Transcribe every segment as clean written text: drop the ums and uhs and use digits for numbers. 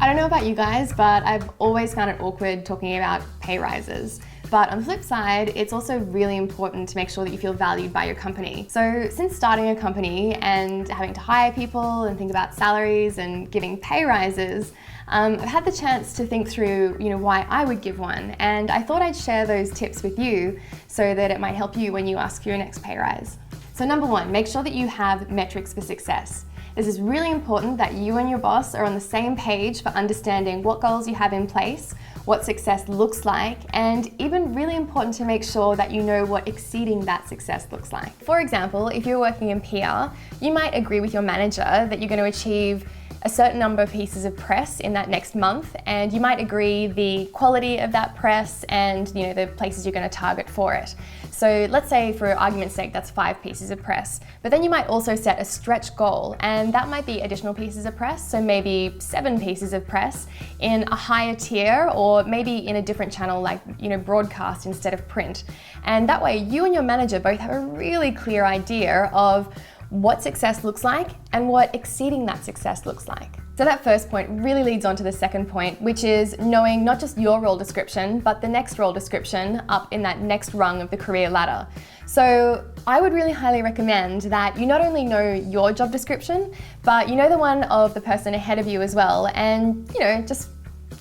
I don't know about you guys, but I've always found it awkward talking about pay rises. But on the flip side, it's also really important to make sure that you feel valued by your company. So since starting a company and having to hire people and think about salaries and giving pay rises, I've had the chance to think through, why I would give one. And I thought I'd share those tips with you so that it might help you when you ask for your next pay rise. So number one, make sure that you have metrics for success. This is really important that you and your boss are on the same page for understanding what goals you have in place, what success looks like, and even really important to make sure that you know what exceeding that success looks like. For example, if you're working in PR, you might agree with your manager that you're going to achieve a certain number of pieces of press in that next month, and you might agree the quality of that press and the places you're going to target for it. So let's say, for argument's sake, that's 5 pieces of press, but then you might also set a stretch goal, and that might be additional pieces of press, so maybe 7 pieces of press in a higher tier, or maybe in a different channel like broadcast instead of print. And that way you and your manager both have a really clear idea of what success looks like and what exceeding that success looks like. So that first point really leads on to the second point, which is knowing not just your role description, but the next role description up in that next rung of the career ladder. So I would really highly recommend that you not only know your job description, but you know the one of the person ahead of you as well. And just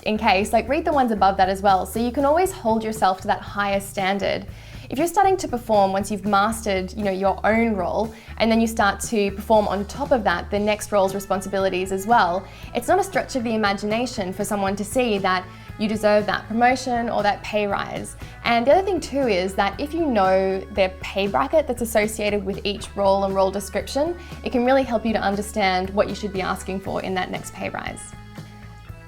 in case, read the ones above that as well, so you can always hold yourself to that higher standard. If you're starting to perform once you've mastered, your own role, and then you start to perform on top of that the next role's responsibilities as well, it's not a stretch of the imagination for someone to see that you deserve that promotion or that pay rise. And the other thing too is that if you know the pay bracket that's associated with each role and role description, it can really help you to understand what you should be asking for in that next pay rise.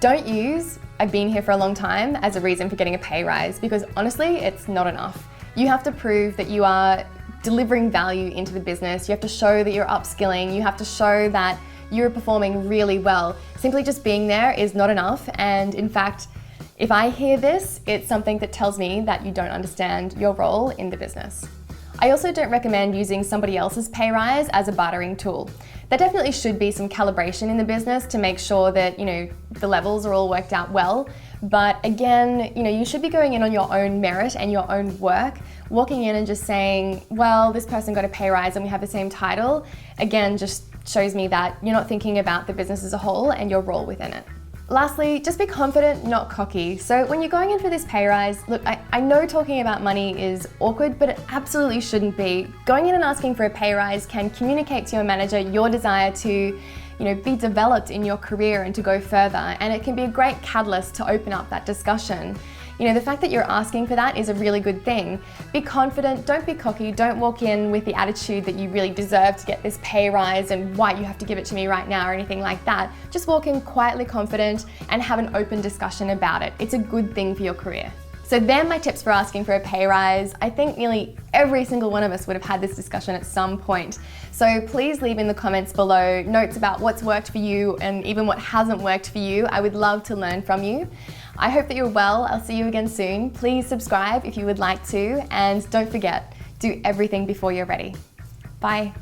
Don't use "I've been here for a long time" as a reason for getting a pay rise, because honestly, it's not enough. You have to prove that you are delivering value into the business. You have to show that you're upskilling. You have to show that you're performing really well. Simply just being there is not enough. And in fact, if I hear this, it's something that tells me that you don't understand your role in the business. I also don't recommend using somebody else's pay rise as a bartering tool. There definitely should be some calibration in the business to make sure that the levels are all worked out well. But again, you should be going in on your own merit and your own work. Walking in and just saying, well, this person got a pay rise and we have the same title, again, just shows me that you're not thinking about the business as a whole and your role within it. Lastly, just be confident, not cocky. So when you're going in for this pay rise, look, I know talking about money is awkward, but it absolutely shouldn't be. Going in and asking for a pay rise can communicate to your manager your desire to be developed in your career and to go further, and it can be a great catalyst to open up that discussion. The fact that you're asking for that is a really good thing. Be confident, don't be cocky, don't walk in with the attitude that you really deserve to get this pay rise and why you have to give it to me right now or anything like that. Just walk in quietly confident and have an open discussion about it. It's a good thing for your career. So they're my tips for asking for a pay rise. I think nearly every single one of us would have had this discussion at some point. So please leave in the comments below notes about what's worked for you and even what hasn't worked for you. I would love to learn from you. I hope that you're well. I'll see you again soon. Please subscribe if you would like to, and don't forget, do everything before you're ready. Bye.